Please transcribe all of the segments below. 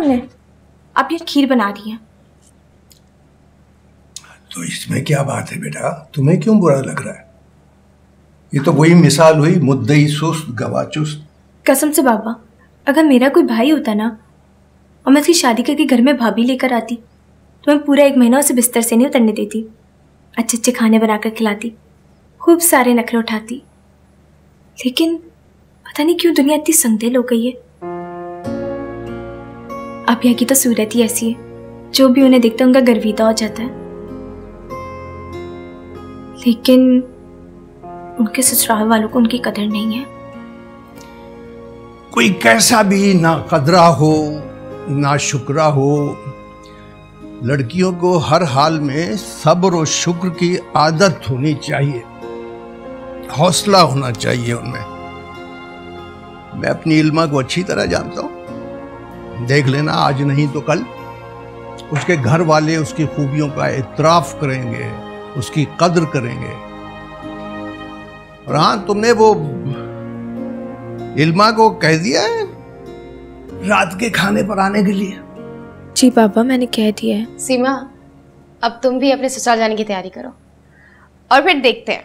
हमने। आप ये खीर बना रही हैं। तो इसमें क्या बात है बेटा, तुम्हें क्यों बुरा लग रहा है? ये तो वही मिसाल हुई, मुद्दई सुस्त गवाह चुस्त। कसम से बाबा, अगर मेरा कोई भाई होता ना और मैं उसकी शादी करके घर में भाभी लेकर आती तो मैं पूरा 1 महीना उसे बिस्तर से नहीं उतरने देती। अच्छे अच्छे खाने बनाकर खिलाती, खूब सारे नखरे उठाती। लेकिन पता नहीं क्यों दुनिया इतनी संगदिल हो गई है। अब यहाँ की तो सूरत ही ऐसी है, जो भी उन्हें देखता उनका गर्विदा हो जाता है। लेकिन उनके ससुराल वालों को उनकी कदर नहीं है। कोई कैसा भी ना कदरा हो ना शुक्रा हो, लड़कियों को हर हाल में सब्र और शुक्र की आदत होनी चाहिए, हौसला होना चाहिए उनमें। मैं अपनी इल्मा को अच्छी तरह जानता हूं। देख लेना, आज नहीं तो कल उसके घर वाले उसकी खूबियों का इतराफ करेंगे, उसकी कद्र करेंगे। और हाँ, तुमने वो इल्मा को कह दिया है रात के खाने पर आने के लिए? जी पापा, मैंने कह दिया है। सीमा, अब तुम भी अपने ससुराल जाने की तैयारी करो और फिर देखते हैं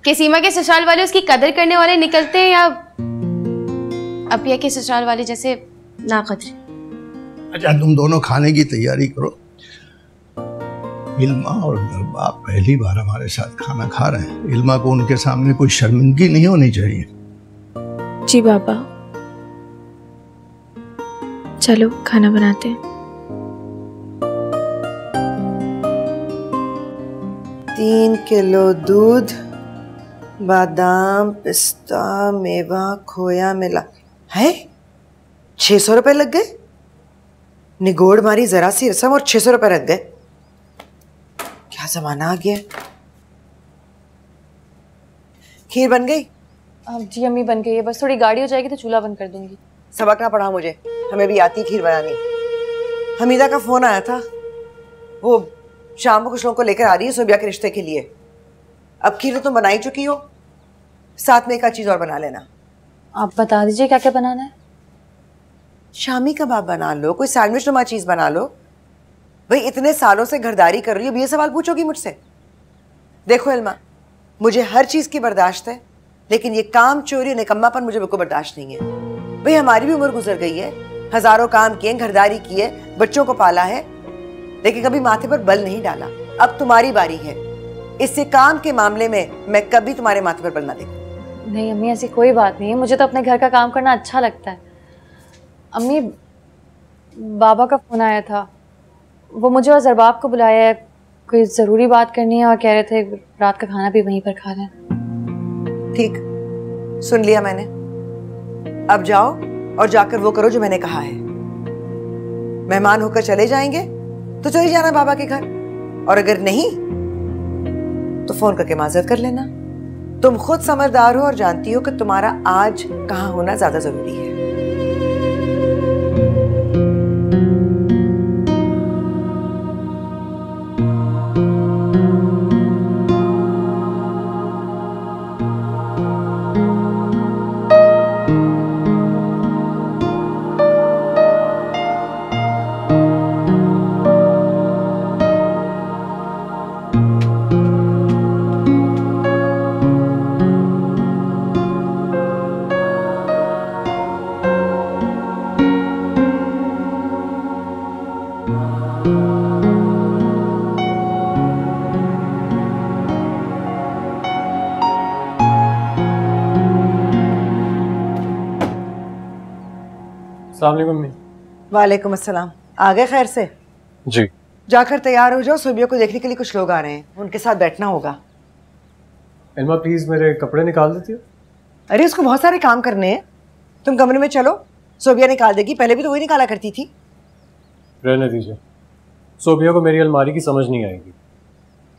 कि सीमा के ससुराल वाले उसकी कदर करने वाले निकलते हैं या अपिया के ससुराल वाले जैसे नाकदर। अच्छा, तुम दोनों खाने की तैयारी करो। इल्मा और गरबा पहली बार हमारे साथ खाना खा रहे हैं। इल्मा को उनके सामने कोई शर्मिंदगी नहीं होनी चाहिए। जी पापा, चलो खाना बनाते हैं। 3 किलो दूध, बादाम, पिस्ता, मेवा, खोया मिला है 600 रुपए लग गए। निगोड़ मारी जरा सी रसम और 600 रुपए रख गए। क्या जमाना आ गया। खीर बन गई? जी अम्मी, बन गई है। बस थोड़ी गाढ़ी हो जाएगी तो चूल्हा बंद कर दूंगी। सबक ना पढ़ा मुझे, हमें भी आती खीर बनानी। हमीदा का फोन आया था, वो शाम को कुछ लोगों को लेकर आ रही है सोबिया के रिश्ते के लिए। अब खीर तो तुम बना ही चुकी हो, साथ में एक आध चीज और बना लेना। आप बता दीजिए क्या क्या बनाना है। शामी कबाब बना लो, कोई सैंडविच नुमा चीज बना लो। भाई इतने सालों से घरदारी कर रही हो, अब ये सवाल पूछोगी मुझसे? देखो इल्मा, मुझे हर चीज की बर्दाश्त है, लेकिन ये काम चोरी निकम्मापन मुझे बिल्कुल बर्दाश्त नहीं है। भाई हमारी भी उम्र गुजर गई है, हजारों काम किए, घरदारी की है, बच्चों को पाला है, लेकिन कभी माथे पर बल नहीं डाला। अब तुम्हारी बारी है। इससे काम के मामले में मैं कभी तुम्हारे माथे पर बल ना देखूं। नहीं अम्मी, ऐसी कोई बात नहीं है। मुझे तो अपने घर का काम करना अच्छा लगता है। अम्मी, बाबा का फोन आया था, वो मुझे और जरबाब को बुलाया है, कोई ज़रूरी बात करनी है और कह रहे थे रात का खाना भी वहीं पर खा लें। ठीक, सुन लिया मैंने। अब जाओ और जाकर वो करो जो मैंने कहा है। मेहमान होकर चले जाएंगे तो चले जाना बाबा के घर, और अगर नहीं तो फोन करके माजरत कर लेना। तुम खुद समझदार हो और जानती हो कि तुम्हारा आज कहाँ होना ज्यादा जरूरी है। मम्मी। वालेकुम अस्सलाम। आ गए खैर से? जी। जाकर तैयार हो जाओ, सुबिया को देखने के लिए कुछ लोग आ रहे हैं, उनके साथ बैठना होगा। इल्मा प्लीज मेरे कपड़े निकाल देती हो? अरे उसको बहुत सारे काम करने हैं, तुम कमरे में चलो, सोबिया निकाल देगी। पहले भी तो वही निकाला करती थी। रहने दीजिए, सोबिया को मेरी अलमारी की समझ नहीं आएगी।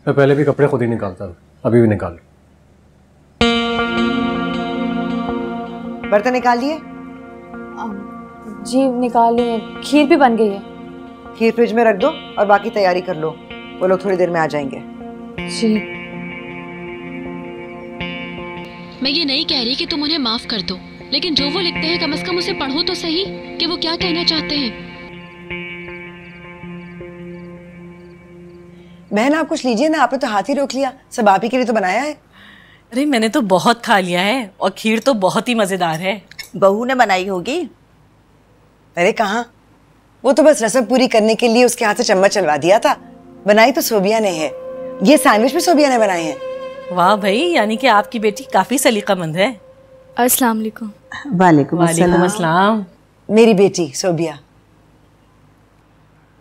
मैं पहले भी कपड़े खुद ही निकालता था, अभी भी निकाल। बर्तन निकाल लिए? जी निकाल लिए। खीर भी बन गई है। खीर फ्रिज में रख दो और बाकी तैयारी कर लो, वो लोग थोड़ी देर में आ जाएंगे। जी। मैं ये नहीं कह रही कि तुम उन्हें माफ कर दो, लेकिन जो वो लिखते हैं कम से कम उसे पढ़ो तो सही कि वो क्या कहना चाहते हैं। बहन आप कुछ लीजिए ना, आपने तो हाथ ही रोक लिया। सब आप ही के लिए तो बनाया है। अरे मैंने तो बहुत खा लिया है और खीर तो बहुत ही मजेदार है। बहू ने बनाई होगी। अरे कहाँ, वो तो बस रसम पूरी करने के लिए उसके हाथ से चम्मच चलवा दिया था। बनाई तो सोबिया ने है। ये सैंडविच भी सोबिया ने बनाए हैं। वाह भाई, यानी कि आपकी बेटी काफी सलीकामंद है। अस्सलाम वालेकुम। वालेकुम वालेकुम अस्सलाम। मेरी बेटी सोबिया।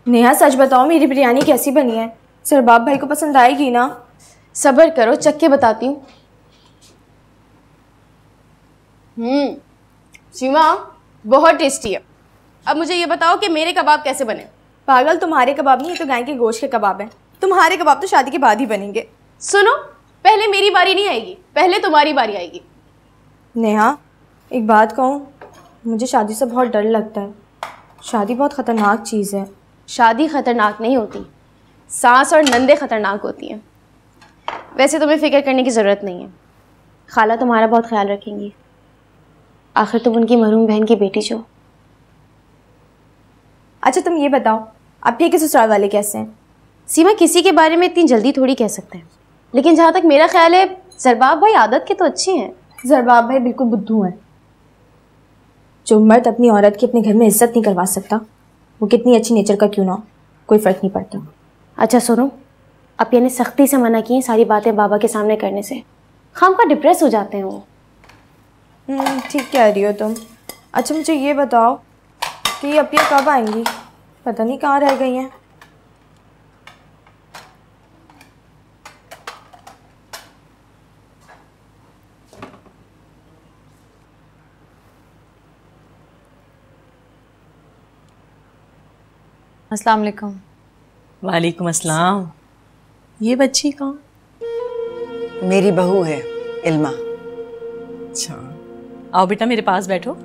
नेहा सच बताओ, मेरी बिरयानी कैसी बनी है? सरबाब भाई को पसंद आएगी ना? सब्र करो, चख के बताती हूँ। सीमा बहुत टेस्टी है। अब मुझे ये बताओ कि मेरे कबाब कैसे बने? पागल, तुम्हारे कबाब नहीं, ये तो गाय के गोश्त के कबाब हैं। तुम्हारे कबाब तो शादी के बाद ही बनेंगे। सुनो, पहले मेरी बारी नहीं आएगी, पहले तुम्हारी बारी आएगी। नेहा एक बात कहूँ, मुझे शादी से बहुत डर लगता है। शादी बहुत ख़तरनाक चीज़ है। शादी खतरनाक नहीं होती, सास और नंदे खतरनाक होती हैं। वैसे तुम्हें फिक्र करने की ज़रूरत नहीं है, खाला तुम्हारा बहुत ख्याल रखेंगी। आखिर तुम उनकी मरहूम बहन की बेटी जो। अच्छा तुम ये बताओ, आपके के ससुराल वाले कैसे हैं? सीमा किसी के बारे में इतनी जल्दी थोड़ी कह सकते हैं, लेकिन जहाँ तक मेरा ख्याल है ज़रबाब भाई आदत के तो अच्छे हैं। ज़रबाब भाई बिल्कुल बुद्धू हैं। जो मर्द अपनी औरत की अपने घर में इज्जत नहीं करवा सकता, वो कितनी अच्छी नेचर का क्यों ना हो, कोई फ़र्क नहीं पड़ता। अच्छा सुनो, अब यानी सख्ती से मना किए सारी बातें बाबा के सामने करने से। खामखा डिप्रेस हो जाते हैं वो। ठीक कह रही हो तुम। अच्छा मुझे ये बताओ कि ये अपिया कब आएंगी? पता नहीं कहाँ रह गई हैं। अस्सलाम वालेकुम। वालेकुम अस्सलाम। ये बच्ची कौन? मेरी बहू है इल्मा। अच्छा, आओ बेटा मेरे पास बैठो।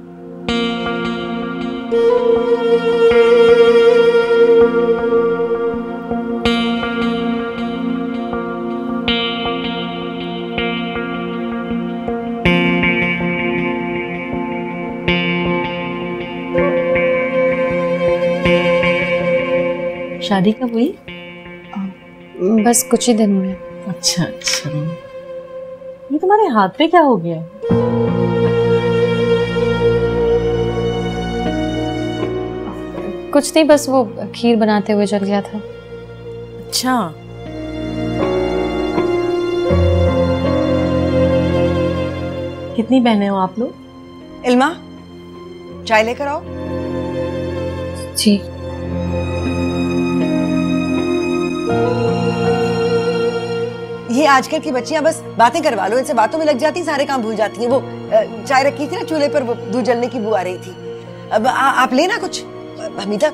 शादी कब हुई? बस कुछ ही दिन हुए। अच्छा अच्छा, ये तुम्हारे हाथ पे क्या हो गया? कुछ नहीं, बस वो खीर बनाते हुए जल गया था। अच्छा, कितनी बहनें हो आप लोग? इल्मा चाय लेकर आओ। जी। ये आजकल की बच्चियां बस बातें करवा लो, इनसे बातों में लग जाती, सारे काम भूल जाती हैं। वो चाय रखी थी ना चूल्हे पर, वो दूध जलने की बू आ रही थी। अब आप लेना कुछ हमीदा।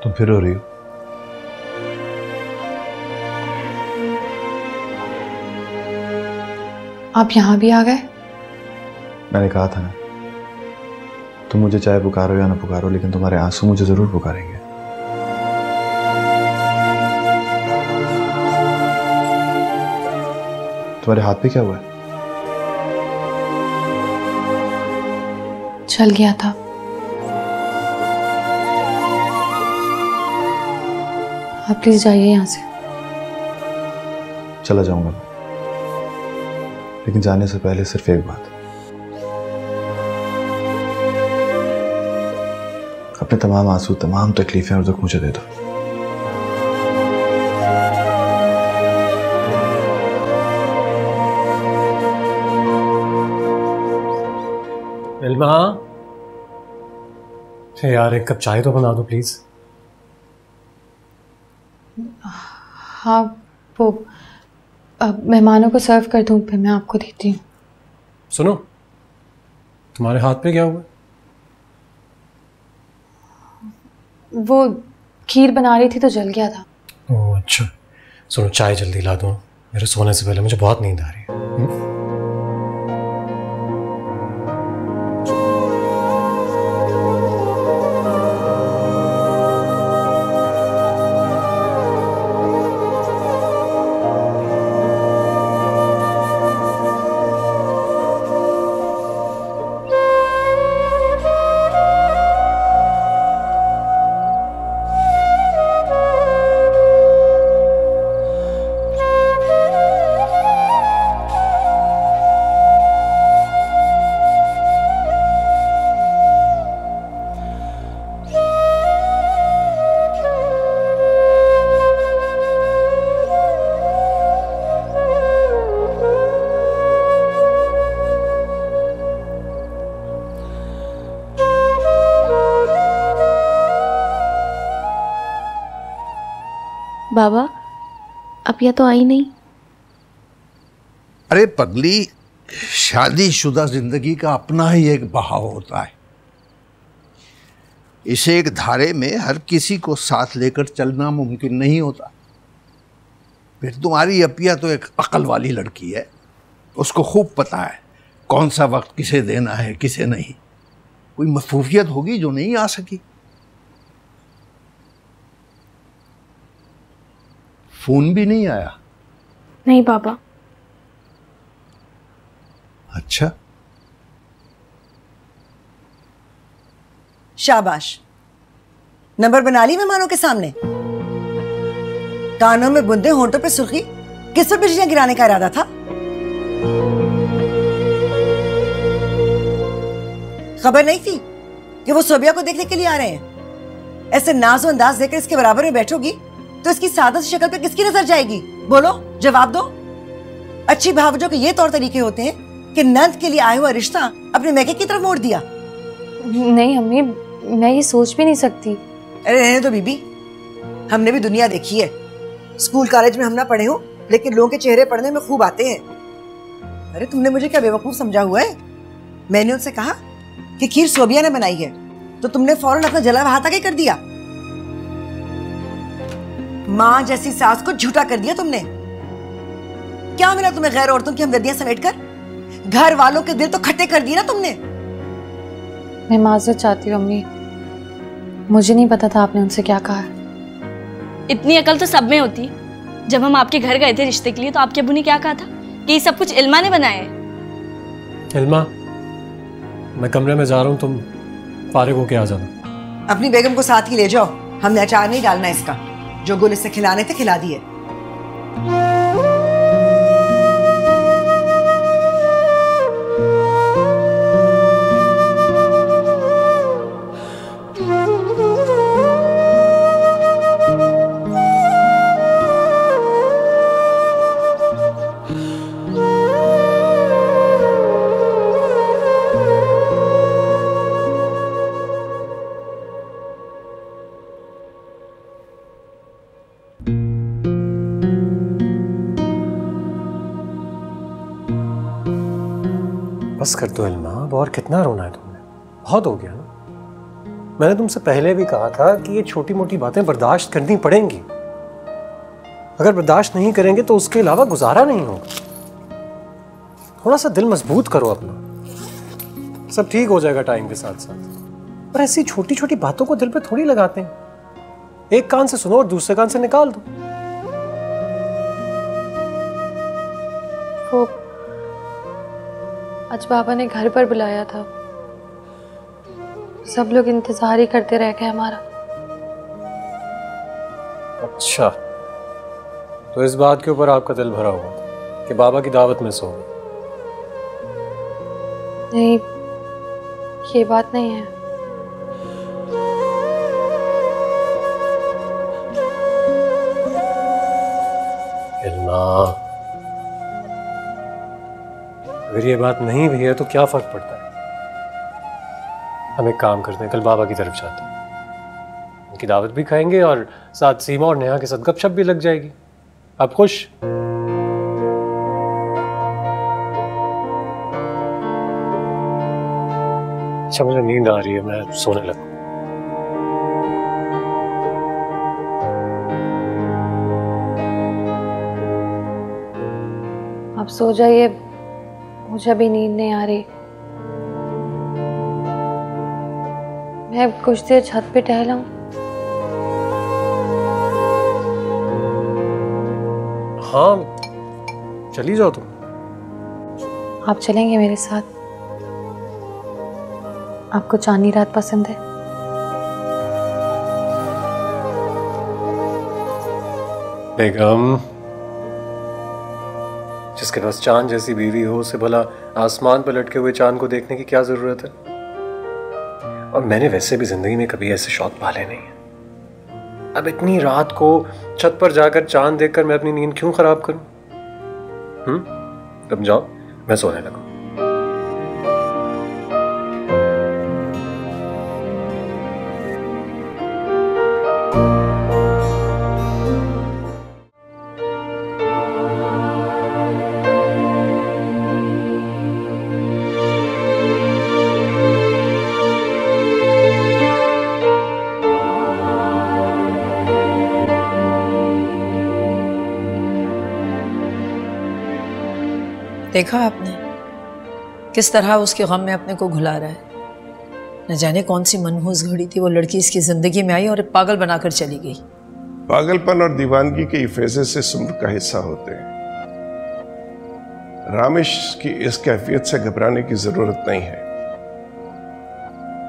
तुम फिर रो रही हो? आप यहाँ भी आ गए? मैंने कहा था ना, तुम मुझे चाहे पुकारो या ना पुकारो, लेकिन तुम्हारे आंसू मुझे जरूर पुकारेंगे। तुम्हारे हाथ पे क्या हुआ है? चल गया था। आप प्लीज जाइए यहाँ से। चला जाऊंगा, लेकिन जाने से पहले सिर्फ एक बात, अपने तमाम आंसू, तमाम तकलीफें और दुख मुझे दे दो। इल्मा, यार एक कप चाय तो बना दो प्लीज। हाँ, वो मेहमानों को सर्व कर दूं, फिर मैं आपको देती हूँ। सुनो, तुम्हारे हाथ पे क्या हुआ? वो खीर बना रही थी तो जल गया था। ओह अच्छा, सुनो चाय जल्दी ला दो, मेरे सोने से पहले मुझे बहुत नींद आ रही है। बाबा अपिया तो आई नहीं। अरे पगली, शादीशुदा जिंदगी का अपना ही एक बहाव होता है। इस एक धारे में हर किसी को साथ लेकर चलना मुमकिन नहीं होता। फिर तुम्हारी अपिया तो एक अक्ल वाली लड़की है, उसको खूब पता है कौन सा वक्त किसे देना है किसे नहीं। कोई मसरूफियत होगी जो नहीं आ सकी। फोन भी नहीं आया? नहीं बाबा। अच्छा, शाबाश, नंबर बना ली मेहमानों के सामने। कानों में बूंदे, होंठों पे सुर्खी, किस पर बिजलियां गिराने का इरादा था? खबर नहीं थी कि वो सोबिया को देखने के लिए आ रहे हैं? ऐसे नाज़ो अंदाज देकर इसके बराबर में बैठोगी तो इसकी सादा सी शक्ल पे किसकी नजर जाएगी? बोलो, जवाब दो। अच्छी भावजों के ये तौर तरीके होते हैं कि नंद के लिए आया हुआ रिश्ता अपने मैके की तरफ मोड़ दिया। नहीं अम्मी, मैं ये सोच भी नहीं सकती। अरे रहने दो बीबी, हमने भी दुनिया देखी है। स्कूल कॉलेज में हम ना पढ़े हो, लेकिन लोगों के चेहरे पढ़ने में खूब आते हैं। अरे तुमने मुझे क्या बेवकूफ समझा हुआ है? मैंने उनसे कहा कि खीर सोबिया ने बनाई है तो तुमने फौरन अपना जला हाथ आगे कर दिया। माँ जैसी सास को झूठा कर दिया तुमने। क्या मिला तुम्हें गैर औरतों की हमदर्दियां समेटकर? घर वालों के दिल तो खट्टे कर दिए ना तुमने। मैं माजरत चाहती हूँ अम्मी, मुझे नहीं पता था आपने उनसे क्या कहा। इतनी अकल तो सब में होती। जब हम आपके घर गए थे रिश्ते के लिए तो आपके अब्बू ने क्या कहा था कि ये सब कुछ इल्मा ने बनाया है। इल्मा, मैं कमरे में जा रहा हूँ, तुम फारिग होके आ जाना। अपनी बेगम को साथ ही ले जाओ, हमने अचार नहीं डालना इसका। जो गुल इससे खिलाने थे खिला दिए। बस कर दो इल्मा, अब और कितना रोना है तुमने? बहुत हो गया ना। मैंने तुमसे पहले भी कहा था कि ये छोटी मोटी बातें बर्दाश्त करनी पड़ेंगी। अगर बर्दाश्त नहीं करेंगे तो उसके अलावा गुजारा नहीं होगा। थोड़ा सा दिल मजबूत करो अपना, सब ठीक हो जाएगा टाइम के साथ साथ। और ऐसी छोटी छोटी बातों को दिल पे थोड़ी लगाते हैं। एक कान से सुनो और दूसरे कान से निकाल दो। वो आज बाबा ने घर पर बुलाया था, सब लोग इंतजार ही करते रह गए हमारा। अच्छा, तो इस बात के ऊपर आपका दिल भरा हुआ कि बाबा की दावत में सो गए? नहीं, ये बात नहीं है। इल्मा, अगर ये बात नहीं भी है तो क्या फर्क पड़ता है? हम एक काम करते हैं, कल बाबा की तरफ जाते हैं, उनकी दावत भी खाएंगे और साथ सीमा और नेहा के साथ गपशप भी लग जाएगी। आप खुश? अच्छा, मुझे नींद आ रही है, मैं सोने लगूं। आप सो जाइए, मुझे अभी नींद नहीं आ रही। मैं कुछ देर छत पे टहलाऊं। हाँ चली जाओ तुम। आप चलेंगे मेरे साथ? आपको चांदनी रात पसंद है? बेगम, जिसके पास चांद जैसी बीवी हो उसे भला आसमान पर लटके हुए चांद को देखने की क्या जरूरत है? और मैंने वैसे भी जिंदगी में कभी ऐसे शौक पाले नहीं है। अब इतनी रात को छत पर जाकर चांद देखकर मैं अपनी नींद क्यों खराब करूं? अब जाओ, मैं सोने लगा। देखा आपने किस तरह उसके गम में अपने को घुला रहा है। न जाने कौन सी मनहूस घड़ी थी, वो लड़की इसकी जिंदगी में आई और पागल बनाकर चली गई। पागलपन और दीवानगी के फेजे से सुम्र का हिस्सा होते हैं। रामेश की इस कैफियत से घबराने की जरूरत नहीं है।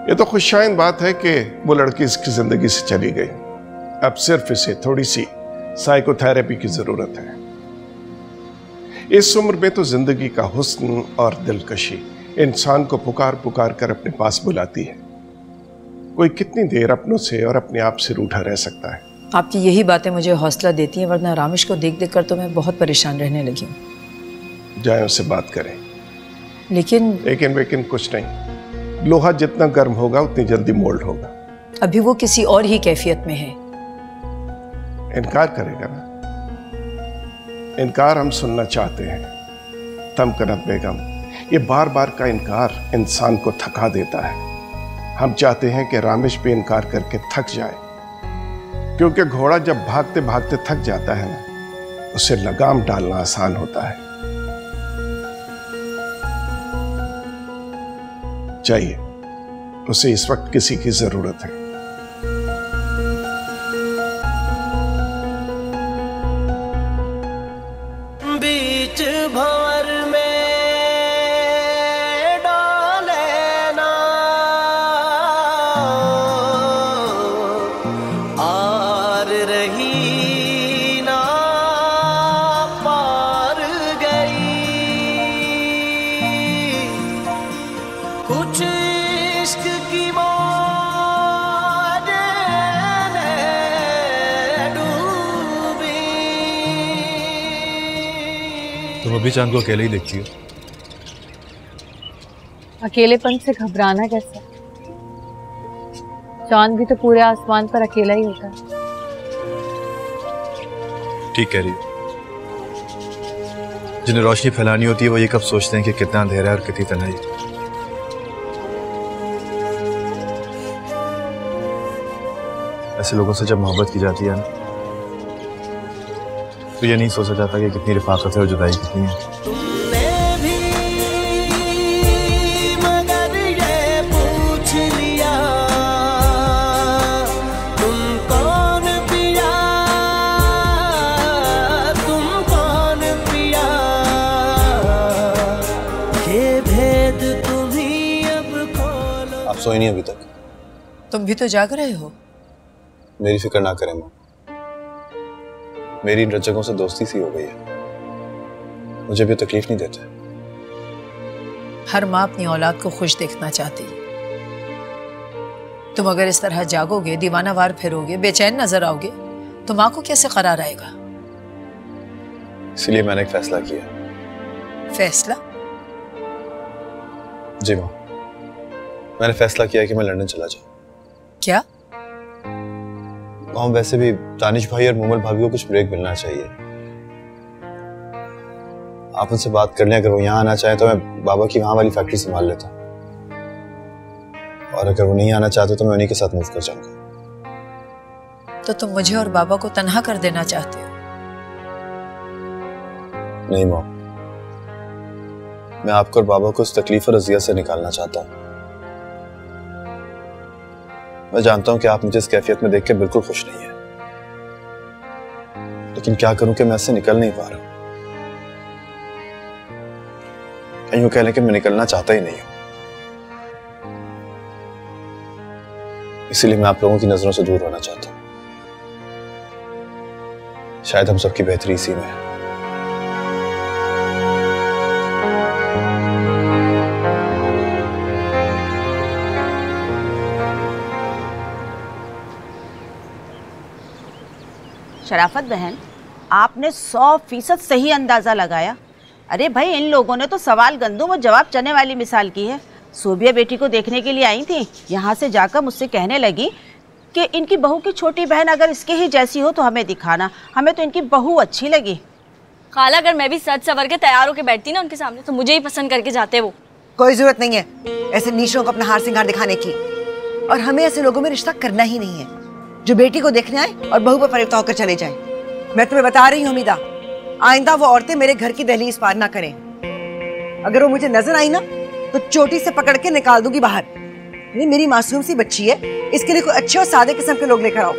यह तो खुशशाइन बात है कि वो लड़की इसकी जिंदगी से चली गई। अब सिर्फ इसे थोड़ी सी साइकोथेरेपी की जरूरत है। इस उम्र में तो जिंदगी का हुस्न और दिलकशी इंसान को पुकार पुकार कर अपने पास बुलाती है। कोई कितनी देर अपनों से और अपने आप से रूठा रह सकता है। आपकी यही बातें मुझे हौसला देती हैं, वरना रामेश को देख देख कर तो मैं बहुत परेशान रहने लगी हूँ। जाए उससे बात करें। लेकिन कुछ नहीं। लोहा जितना गर्म होगा उतनी जल्दी मोल्ड होगा। अभी वो किसी और ही कैफियत में है। इनकार करेगा ना? इनकार हम सुनना चाहते हैं तमकनत बेगम। ये बार बार का इनकार इंसान को थका देता है। हम चाहते हैं कि रामेश पे इनकार करके थक जाए, क्योंकि घोड़ा जब भागते भागते थक जाता है ना, उसे लगाम डालना आसान होता है। चाहिए उसे इस वक्त किसी की जरूरत है। बीच भंवर में डाले ना आर रही ना पार गई। कुछ इश्क की मौज ने डूबी। तुम अभी चांद को अकेले ही देखती हो? अकेलेपन से घबराना कैसा? चांद भी तो पूरे आसमान पर अकेला ही होता है। ठीक कह रही हो। जिन्हें रोशनी फैलानी होती है वो ये कब सोचते हैं कि कितना अंधेरा है और कितनी तन्हाई। ऐसे लोगों से जब मोहब्बत की जाती है ना, तो ये नहीं सोचा जाता कि कितनी रिफाकत है और जुदाई कितनी है। मगर ये पूछ लिया तुम कौन पिया, तुम कौन पिया, ये भेद तुम्ही अब खोलो। आप सोए नहीं अभी तक? तुम भी तो जाग रहे हो। मेरी फिक्र ना करें माँ, मेरी इन रचकों से दोस्ती सी हो गई है। मुझे भी तकलीफ नहीं देते। हर माँ अपनी औलाद को खुश देखना चाहती है। तुम अगर इस तरह जागोगे, दीवानावार फिरोगे, बेचैन नजर आओगे, तो माँ को कैसे करार आएगा? इसलिए मैंने एक फैसला किया। फैसला? जी माँ, मैंने फैसला किया कि मैं लंदन चला जाऊं। क्या? वहां वैसे भी दानिश भाई और मोमल भाभी को कुछ ब्रेक मिलना चाहिए। आप उनसे बात कर लें, अगर वो यहाँ आना चाहे तो मैं बाबा की वहां वाली फैक्ट्री संभाल लेता हूँ, और अगर वो नहीं आना चाहते तो मैं उन्हीं के साथ मूव कर जाऊंगा। तो तुम मुझे और बाबा को तन्हा कर देना चाहते हो? नहीं माँ, मैं आपको और बाबा को इस तकलीफ और अजियत से निकालना चाहता हूं। मैं जानता हूं कि आप मुझे इस कैफियत में देख के बिल्कुल खुश नहीं है, लेकिन क्या करूं कि मैं इससे निकल नहीं पा रहा। यूं कह लें कि मैं निकलना चाहता ही नहीं हूं, इसीलिए मैं आप लोगों की नजरों से दूर होना चाहता हूं। शायद हम सबकी बेहतरी इसी में है। शराफत बहन, आपने 100% सही अंदाजा लगाया। अरे भाई, इन लोगों ने तो सवाल गंदुम और जवाब चने वाली मिसाल की है। सोबिया बेटी को देखने के लिए आई थी, यहाँ से जाकर मुझसे कहने लगी कि इनकी बहू की छोटी बहन अगर इसके ही जैसी हो तो हमें दिखाना, हमें तो इनकी बहू अच्छी लगी। खाला, अगर मैं भी सज सवर के तैयार होकर बैठती ना उनके सामने तो मुझे ही पसंद करके जाते वो। कोई जरूरत नहीं है ऐसे नीचों को अपना हार सिंगार दिखाने की, और हमें ऐसे लोगों में रिश्ता करना ही नहीं है जो बेटी को देखने आए और बहू पर फरेफ्ता होकर चले जाए। मैं तुम्हें बता रही हूँ हमीदा, आइंदा वो औरतें मेरे घर की दहलीज पार ना करें। अगर वो मुझे नजर आई ना तो चोटी से पकड़ के निकाल दूंगी बाहर। मेरी मासूम सी बच्ची है, इसके लिए कोई अच्छे और सादे किस्म के लोग लेकर आओ।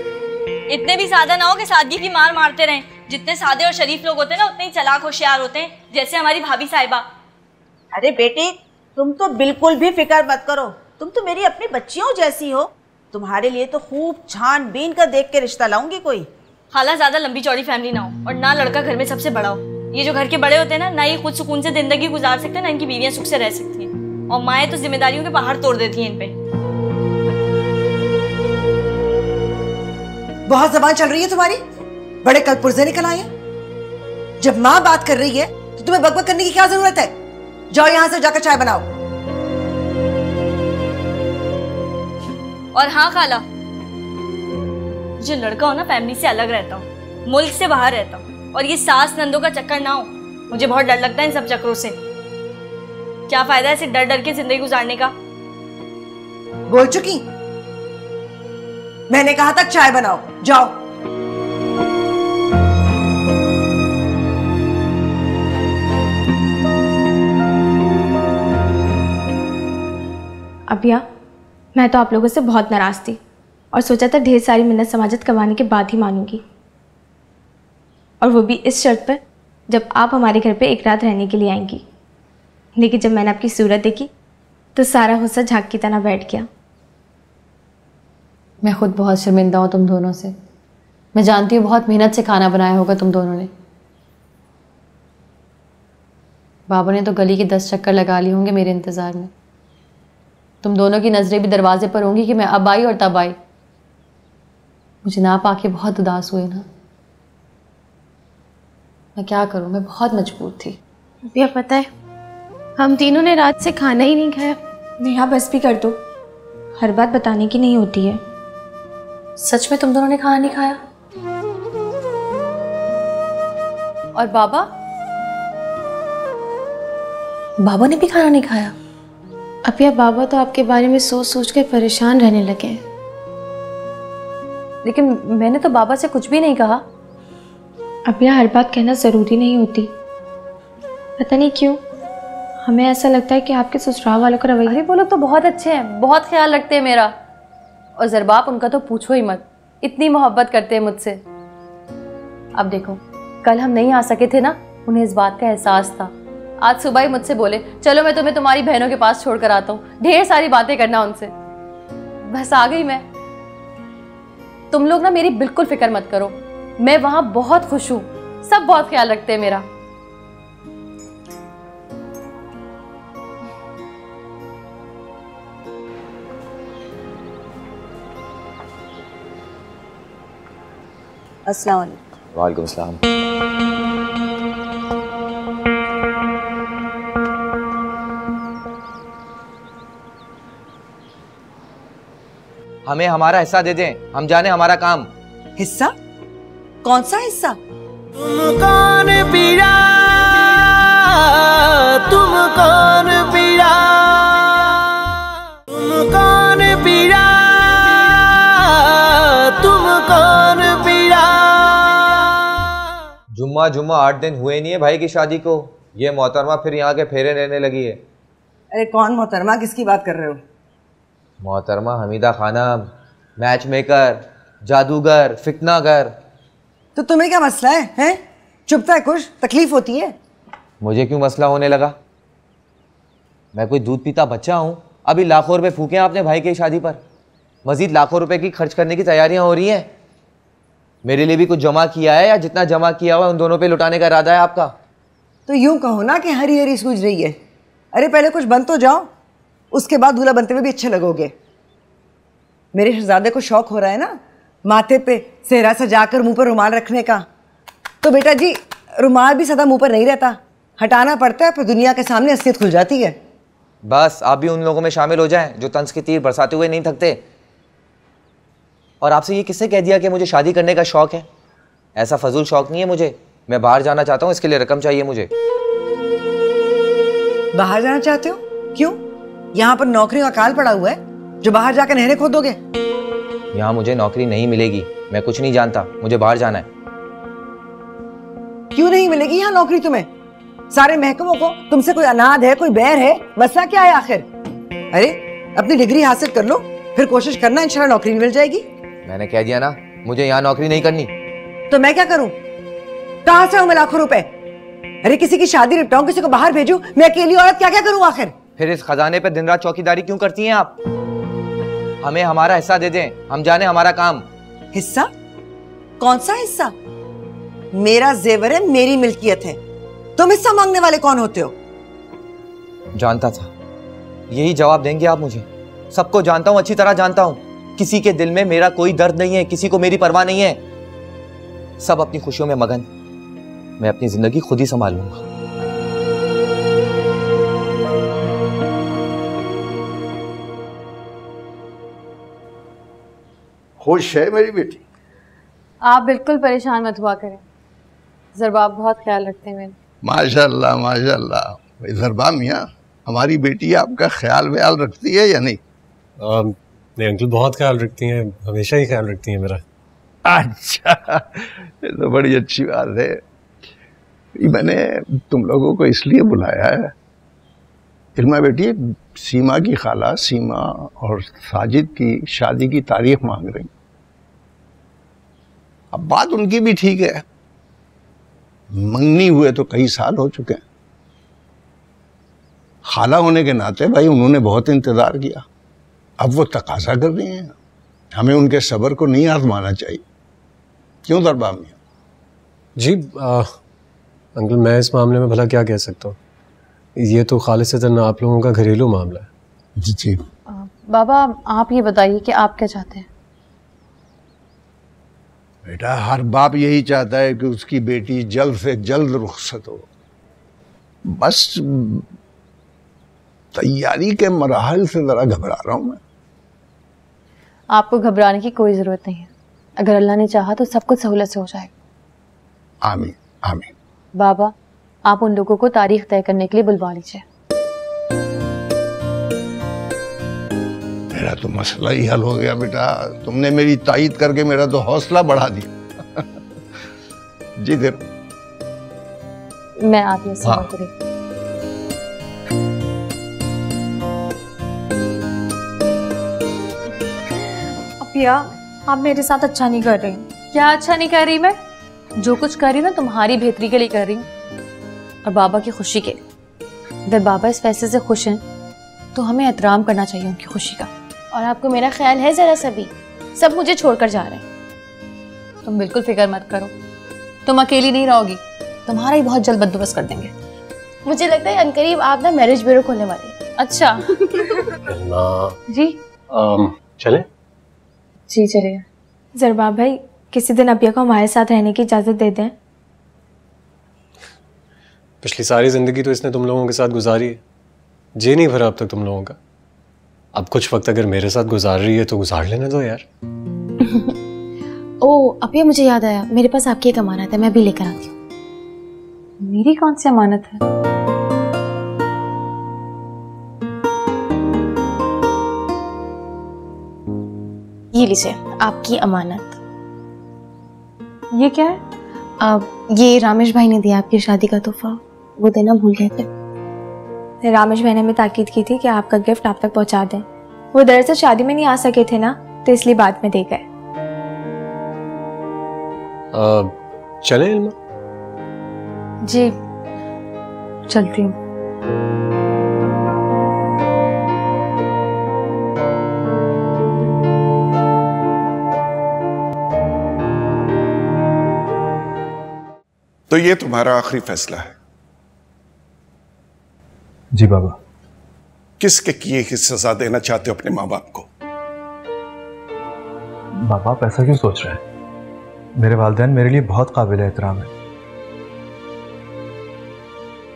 इतने भी सादा ना हो कि सादगी की मार मारते रहें। जितने सादे और शरीफ लोग होते हैं ना उतने ही चालाक होशियार होते हैं, जैसे हमारी भाभी साहिबा। अरे बेटी, तुम तो बिल्कुल भी फिक्र मत करो, तुम तो मेरी अपनी बच्चियों जैसी हो। तुम्हारे लिए तो खूब छानबीन कर देख के रिश्ता लाऊंगी कोई। खाला, ज्यादा लंबी चौड़ी फैमिली ना हो और ना लड़का घर में सबसे बड़ा हो। ये जो घर के बड़े होते हैं ना ये खुद सुकून से जिंदगी गुजार सकते हैं, ना इनकी बीवियां सुख से रह सकती हैं, और माएँ तो जिम्मेदारियों के बाहर तोड़ देती हैं इन पे। बहुत जबान चल रही है तुम्हारी, बड़े कल पुर्जे निकल आए हैं। जब माँ बात कर रही है तो तुम्हें बकबक करने की क्या जरूरत है? जाओ यहाँ से जाकर चाय बनाओ। और हाँ खाला, मुझे लड़का हो ना फैमिली से अलग रहता हूँ, मुल्क से बाहर रहता हूँ, और ये सास नंदों का चक्कर ना हो। मुझे बहुत डर लगता है इन सब चक्करों से। क्या फायदा है ऐसे डर डर के जिंदगी गुजारने का। बोल चुकी, मैंने कहा था चाय बनाओ, जाओ। अबिया, मैं तो आप लोगों से बहुत नाराज थी और सोचा था ढेर सारी मिन्नत समाजत करवाने के बाद ही मानूंगी, और वो भी इस शर्त पर जब आप हमारे घर पे एक रात रहने के लिए आएंगी। लेकिन जब मैंने आपकी सूरत देखी तो सारा गुस्सा झाग की तरह बैठ गया। मैं खुद बहुत शर्मिंदा हूँ तुम दोनों से। मैं जानती हूँ बहुत मेहनत से खाना बनाया होगा तुम दोनों ने। बाबा ने तो गली के 10 चक्कर लगा लिए होंगे मेरे इंतज़ार में। तुम दोनों की नज़रें भी दरवाजे पर होंगी कि मैं अब आई और तब आई। मुझे ना पाके बहुत उदास हुए ना। मैं क्या करूँ, मैं बहुत मजबूर थी। भैया पता है, हम तीनों ने रात से खाना ही नहीं खाया। नेहा बस भी कर दो, हर बात बताने की नहीं होती है। सच में तुम दोनों ने खाना नहीं खाया? और बाबा ने भी खाना नहीं खाया? अपिया, बाबा तो आपके बारे में सोच सोच कर परेशान रहने लगे हैं। लेकिन मैंने तो बाबा से कुछ भी नहीं कहा। अपिया, हर बात कहना ज़रूरी नहीं होती। पता नहीं क्यों हमें ऐसा लगता है कि आपके ससुराल वालों का रवैया। अरे वो लोग तो बहुत अच्छे हैं, बहुत ख्याल रखते हैं मेरा। और ज़रबाप, उनका तो पूछो ही मत, इतनी मोहब्बत करते हैं मुझसे। अब देखो, कल हम नहीं आ सके थे ना, उन्हें इस बात का एहसास था। आज सुबह ही मुझसे बोले चलो मैं तुम्हें तुम्हारी बहनों के पास छोड़कर आता हूँ, ढेर सारी बातें करना उनसे। बस आ गई मैं। तुम लोग ना मेरी बिल्कुल फिक्र मत करो, मैं वहां बहुत खुश हूँ, सब बहुत ख्याल रखते हैं मेरा। अस्सलाम वालेकुम। वालेकुम अस्सलाम। हमें हमारा हिस्सा दे दें, हम जाने हमारा काम। हिस्सा? कौन सा हिस्सा? तुम कौन पिया, तुम कौन पिया, तुम कौन पिया, तुम कौन पिया। जुम्मा 8 दिन हुए नहीं है भाई की शादी को, ये मोहतरमा फिर यहाँ के फेरे लेने लगी है। अरे कौन मोहतरमा, किसकी बात कर रहे हो? मोहतरमा हमीदा खानम, मैच मेकर, जादूगर, फितनागर। तो तुम्हें क्या मसला है, हैं? चुपता है, कुछ तकलीफ होती है? मुझे क्यों मसला होने लगा? मैं कोई दूध पीता बच्चा हूँ? अभी लाखों रुपए फूके हैं आपने भाई की शादी पर, मजीद लाखों रुपए की खर्च करने की तैयारियां हो रही हैं। मेरे लिए भी कुछ जमा किया है या जितना जमा किया हुआ उन दोनों पे लुटाने का इरादा है आपका? तो यूं कहो ना कि हरी हरी सूझ रही है। अरे पहले कुछ बन तो जाओ, उसके बाद दूल्हा बनते हुए भी अच्छे लगोगे। मेरे शहजादे को शौक हो रहा है ना माथे पे सेहरा सजाकर मुंह पर रुमाल रखने का, तो बेटा जी रुमाल भी सदा मुंह पर नहीं रहता, हटाना पड़ता है, फिर दुनिया के सामने असलियत खुल जाती है। बस आप भी उन लोगों में शामिल हो जाएं जो तंज के तीर बरसाते हुए नहीं थकते। और आपसे ये किसने कह दिया कि मुझे शादी करने का शौक है? ऐसा फजूल शौक नहीं है मुझे। मैं बाहर जाना चाहता हूँ, इसके लिए रकम चाहिए मुझे। बाहर जाना चाहते हो? क्यों? यहाँ पर नौकरियों का काल पड़ा हुआ है जो बाहर जाकर नहरें खोदोगे? यहाँ मुझे नौकरी नहीं मिलेगी, मैं कुछ नहीं जानता, मुझे बाहर जाना है। क्यों नहीं मिलेगी यहाँ नौकरी तुम्हें? सारे महकमों को तुमसे कोई अनाद है, कोई बैर है, मसला क्या है आखिर? अरे अपनी डिग्री हासिल कर लो, फिर कोशिश करना, इंशाल्लाह नौकरी मिल जाएगी। मैंने कह दिया ना, मुझे यहाँ नौकरी नहीं करनी। तो मैं क्या करूं? कहां से हूं मैं लाखों रुपए? अरे किसी की शादी निपटाऊं, किसी को बाहर भेजूं, मैं अकेली औरत क्या क्या करूं आखिर? फिर इस खजाने पे दिन रात चौकीदारी क्यों करती हैं आप? हमें हमारा हिस्सा दे दें, हम जाने हमारा काम। हिस्सा? कौन सा हिस्सा? मेरा जेवर है, मेरी मिल्कियत है, तुम हिस्सा मांगने वाले कौन होते हो? जानता था यही जवाब देंगे आप मुझे। सबको जानता हूं, अच्छी तरह जानता हूं। किसी के दिल में मेरा कोई दर्द नहीं है, किसी को मेरी परवाह नहीं है। सब अपनी खुशियों में मगन, मैं अपनी जिंदगी खुद ही संभाल लूंगा। खुश है मेरी बेटी? आप बिल्कुल परेशान मत हुआ करें, ज़रबाब बहुत ख्याल रखते हैं मेरा। माशाल्लाह माशाल्लाह। भाई ज़रबा मियाँ, हमारी बेटी आपका ख्याल व्याल रखती है या नहीं? नहीं अंकल, बहुत ख्याल रखती हैं, हमेशा ही ख्याल रखती हैं मेरा। अच्छा, ये तो बड़ी अच्छी बात है। मैंने तुम लोगों को इसलिए बुलाया है, इल्मा बेटी, सीमा की खाला सीमा और साजिद की शादी की तारीख मांग रही। अब बात उनकी भी ठीक है, मंगनी हुए तो कई साल हो चुके हैं। खाला होने के नाते भाई उन्होंने बहुत इंतजार किया, अब वो तकाजा कर रही हैं, हमें उनके सब्र को नहीं आजमाना चाहिए। क्यों दरबार में? जी अंकल, मैं इस मामले में भला क्या कह सकता हूँ, ये तो खालिसतन आप लोगों का घरेलू मामला है। जी जी। बाबा आप ये बताइए कि आप क्या चाहते हैं? बेटा, हर बाप यही चाहता है कि उसकी बेटी जल्द से जल्द रुखसत हो। बस तैयारी के मराहल से जरा घबरा रहा हूं मैं। आपको घबराने की कोई ज़रूरत नहीं है, अगर अल्लाह ने चाहा तो सब कुछ सहूलत से हो जाएगा। आमीन आमीन। बाबा आप उन लोगों को तारीख तय करने के लिए बुलवा लीजिए। मेरा तो मसला ही हल हो गया बेटा, तुमने मेरी तायीद करके मेरा तो हौसला बढ़ा दिया। जी देर मैं आती हूँ। हाँ। अपिया, आप मेरे साथ अच्छा नहीं कर रही। क्या अच्छा नहीं कर रही? मैं जो कुछ कर रही हूँ ना तुम्हारी बेहतरी के लिए कर रही हूँ और बाबा की खुशी के लिए। अगर बाबा इस फैसले से खुश हैं तो हमें एहतराम करना चाहिए उनकी खुशी का। और आपको मेरा ख्याल है जरा सा भी? सब मुझे छोड़कर जा रहे हैं। तुम बिल्कुल फिक्र मत करो, तुम अकेली नहीं रहोगी, तुम्हारा ही बहुत जल्द बंदोबस्त कर देंगे। मुझे लगता है अनकरीब आप ना मैरिज ब्यूरो खोलने वाले हैं। अच्छा जी चले? जी चलिए। ज़रबाब भाई, किसी दिन अपिया को हमारे साथ रहने की इजाज़त दे दें। पिछली सारी जिंदगी तो इसने तुम लोगों के साथ गुजारी है, जी नहीं भरा अब तक तुम लोगों का। अब कुछ वक्त अगर मेरे साथ गुजार रही है तो गुजार लेने दो यार। ओ अपिया, मुझे याद आया, मेरे पास आपकी एक अमानत है, मैं भी लेकर आती हूँ। मेरी कौन सी अमानत है? ये लीजिए आपकी अमानत। ये क्या है? अब ये रामेश भाई ने दिया आपकी शादी का तोहफा। वो देना भूल गए थे। रामेश भाई ने हमें ताकीद की थी कि आपका गिफ्ट आप तक पहुंचा दें। वो दरअसल शादी में नहीं आ सके थे ना, तो इसलिए बाद में दे गए। चले इल्मा? जी चलती हूँ। तो ये तुम्हारा आखिरी फैसला है? जी बाबा। किसके किए की सजा देना चाहते हो अपने माँ बाप को? बाबा आप ऐसा क्यों सोच रहे हैं? मेरे वालिदैन मेरे लिए बहुत काबिल एहतराम है,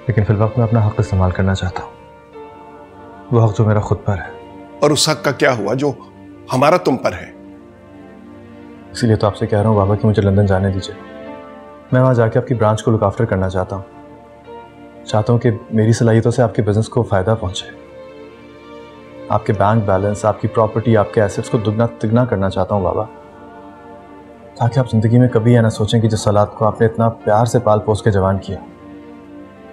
लेकिन फिल वक्त मैं अपना हक इस्तेमाल करना चाहता हूँ, वो हक जो मेरा खुद पर है। और उस हक का क्या हुआ जो हमारा तुम पर है? इसीलिए तो आपसे कह रहा हूँ बाबा कि मुझे लंदन जाने दीजिए। मैं वहाँ जाके आपकी ब्रांच को लुक आफ्टर करना चाहता हूँ। चाहता हूँ कि मेरी सलाहियतों से आपके बिजनेस को फ़ायदा पहुँचे। आपके बैंक बैलेंस, आपकी प्रॉपर्टी, आपके एसेट्स को दुगना तिगना करना चाहता हूँ बाबा, ताकि आप ज़िंदगी में कभी यह ना सोचें कि जिस औलाद को आपने इतना प्यार से पाल पोस के जवान किया,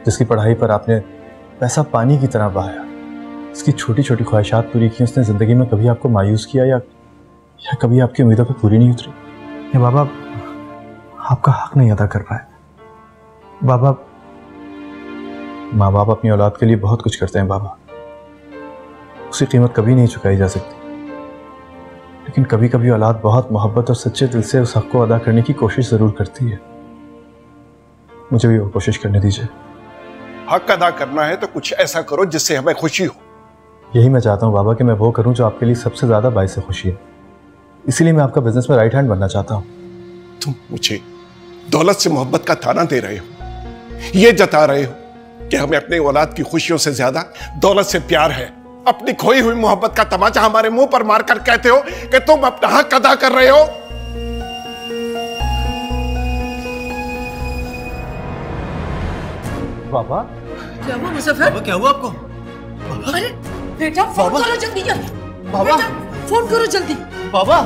जिसकी पढ़ाई पर आपने पैसा पानी की तरह बहाया, इसकी छोटी छोटी ख्वाहिशात पूरी की, उसने ज़िंदगी में कभी आपको मायूस किया या कभी आपकी उम्मीदों पर पूरी नहीं उतरी। या बाबा आपका हक नहीं अदा कर पाए। बाबा माँ बाप अपनी औलाद के लिए बहुत कुछ करते हैं बाबा, उसकी कीमत कभी नहीं चुकाई जा सकती, लेकिन कभी कभी औलाद बहुत मोहब्बत और सच्चे दिल से उस हक को अदा करने की कोशिश ज़रूर करती है। मुझे भी वो कोशिश करने दीजिए। हक अदा करना है तो कुछ ऐसा करो जिससे हमें खुशी हो। यही मैं चाहता हूँ बाबा कि मैं वो करूँ जो आपके लिए सबसे ज़्यादा बाइस खुशी है। इसीलिए मैं आपका बिजनेस में राइट हैंड बनना चाहता हूँ। तुम मुझे दौलत से मोहब्बत का ताना दे रहे हो, ये जता रहे हो कि हमें अपनी औलाद की खुशियों से ज्यादा दौलत से प्यार है। अपनी खोई हुई मोहब्बत का तमाचा हमारे मुंह पर मारकर कहते हो कि तुम अपना हक अदा कर रहे हो। बाबा क्या हुआ मुजफ्फर? बाबा क्या हुआ आपको? अरे बेटा फोन करो जल्दी जल्दी। बाबा फोन करो जल्दी। बाबा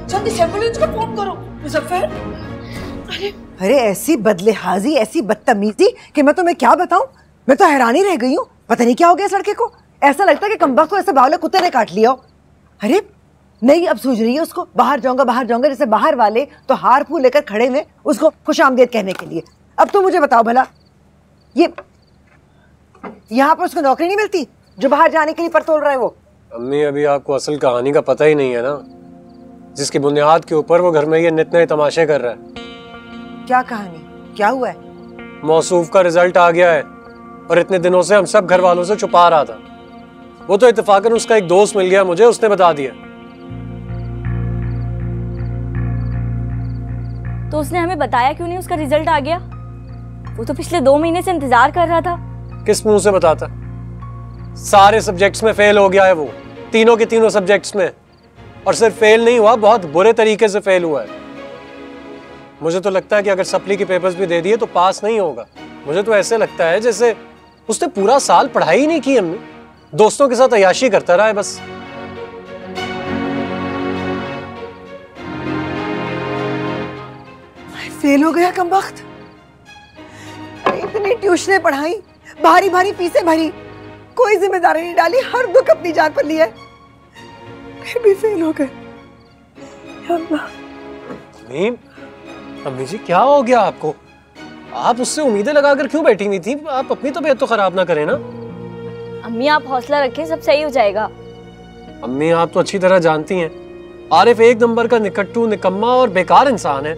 जल्दी से एम्बुलेंस को फोन करो मुजफ्फर। अरे ऐसी बदलिहाजी, ऐसी बदतमीजी कि मैं तुम्हें क्या बताऊं। मैं तो हैरानी रह गई हूँ। पता नहीं क्या हो गया इस लड़के को। ऐसा लगता है कि कमबख्त को ऐसे बावले कुत्ते ने काट लिया हो। अरे नहीं, अब सूझ रही है उसको। बाहर जाऊंगा जैसे बाहर वाले तो हार फूल लेकर खड़े हुए उसको खुशामदीद कहने के लिए। अब तो मुझे बताओ भला, ये यहाँ पर उसको नौकरी नहीं मिलती जो बाहर जाने के लिए पर तोड़ रहा है वो? अम्मी अभी आपको असल कहानी का पता ही नहीं है ना, जिसकी बुनियाद के ऊपर वो घर में ये नित नए तमाशे कर रहा है। क्या कहानी, क्या हुआ है? मौसूफ का रिजल्ट आ गया है और इतने दिनों से हम सब घर वालों से छुपा रहा था। वो तो इत्तेफाकन उसका एक दोस्त मिल गया मुझे, उसने बता दिया। तो उसने हमें बताया क्यों नहीं उसका रिजल्ट आ गया? वो तो पिछले 2 महीने से इंतजार कर रहा था। किस मुंह से बताता? सारे सब्जेक्ट्स में फेल हो गया है वो, तीनों के तीनों सब्जेक्ट्स में। और सिर्फ फेल नहीं हुआ, बहुत बुरे तरीके से फेल हुआ है। मुझे तो लगता है कि अगर सप्ली के पेपर्स भी दे दिए तो पास नहीं होगा। मुझे तो ऐसे लगता है जैसे उसने पूरा साल पढ़ाई नहीं की अम्मी, दोस्तों के साथ अय्याशी करता रहा है बस। फेल हो गया कमबख्त। इतनी ट्यूशनें पढ़ाई, भारी भारी फीसें भरी, कोई जिम्मेदारी नहीं डाली, हर दुख अपनी जान पर लिया, फिर भी फेल हो गए। अम्मी जी क्या हो गया आपको? आप उससे उम्मीदें लगाकर क्यों बैठी हुई थी? आप अपनी तबीयत तो खराब ना करें ना। अम्मी आप हौसला रखें, सब सही हो जाएगा। अम्मी आप तो अच्छी तरह जानती हैं आरिफ एक नंबर का निकट्टू, निकम्मा और बेकार इंसान है,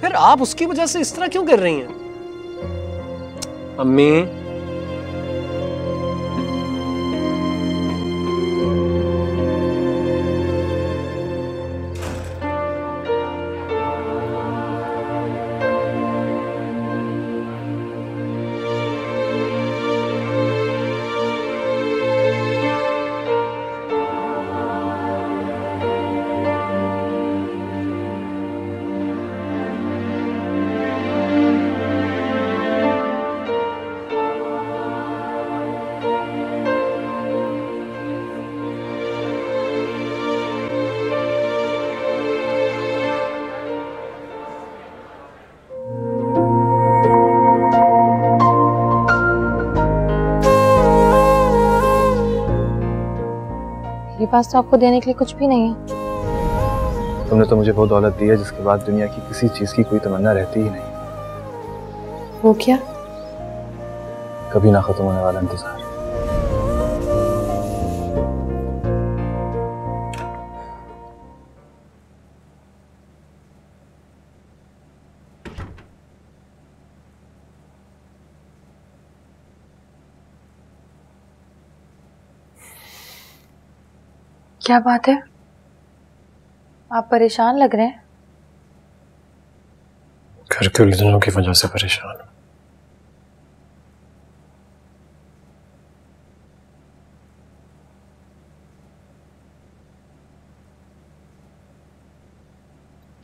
फिर आप उसकी वजह से इस तरह क्यों कर रही हैं? अम्मी पास तो आपको देने के लिए कुछ भी नहीं है। तुमने तो मुझे वो दौलत दी है जिसके बाद दुनिया की किसी चीज की कोई तमन्ना रहती ही नहीं। वो क्या? कभी ना खत्म होने वाला इंतजार। क्या बात है? आप परेशान लग रहे हैं। घर के उलझनों की वजह से परेशान हूं।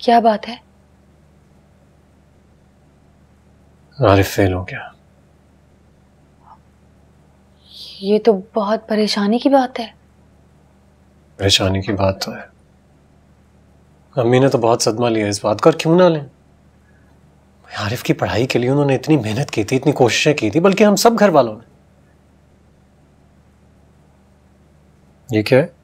क्या बात है? आरिफ फेल हो गया। ये तो बहुत परेशानी की बात है। परेशानी की बात तो है। अम्मी ने तो बहुत सदमा लिया इस बात का, और क्यों ना लें। आरिफ की पढ़ाई के लिए उन्होंने इतनी मेहनत की थी, इतनी कोशिशें की थी, बल्कि हम सब घर वालों ने। ये क्या है?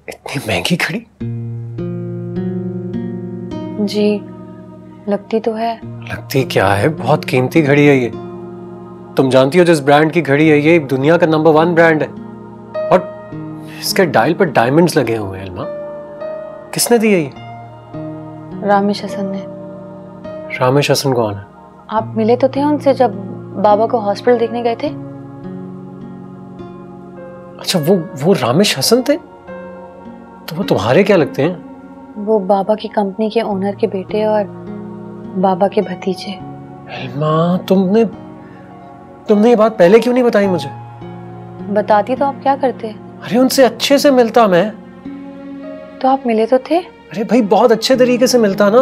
इतनी महंगी घड़ी? जी लगती तो है। लगती क्या है, बहुत कीमती घड़ी है ये। तुम जानती हो जिस ब्रांड की घड़ी है ये दुनिया का नंबर 1 ब्रांड है, और इसके डायल पर डायमंड्स लगे हुए हैं। इल्मा, किसने दी है ये? रामेश हसन ने। रामेश हसन कौन है? आप मिले तो थे उनसे जब बाबा को हॉस्पिटल देखने गए थे। अच्छा, वो रामेश हसन थे? तो वो तुम्हारे क्या लगते हैं? वो बाबा की कंपनी के ओनर के बेटे और बाबा के भतीजे। इल्मा, तुमने ये बात पहले क्यों नहीं बताई मुझे? बताती तो आप क्या करते? अरे उनसे अच्छे से मिलता मैं। तो आप मिले तो थे। अरे भाई, बहुत अच्छे तरीके से मिलता ना।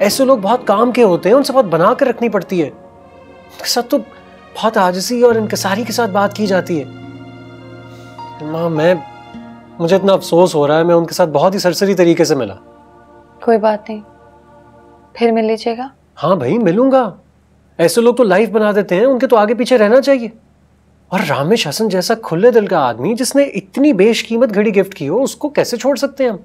ऐसे लोग बहुत काम के होते हैं, उनसे बात बना कर रखनी पड़ती है। उनके साथ तो बहुत आजिज़ी और इनकिसारी के साथ बात की जाती है। मुझे इतना अफसोस हो रहा है, मैं उनके साथ बहुत ही सरसरी तरीके से मिला। कोई बात नहीं, फिर मिल लीजिएगा। हाँ भाई, मिलूंगा। ऐसे लोग तो लाइफ बना देते हैं, उनके तो आगे पीछे रहना चाहिए। और रामेश हसन जैसा खुले दिल का आदमी जिसने इतनी बेशकीमत घड़ी गिफ्ट की हो, उसको कैसे छोड़ सकते हैं हम?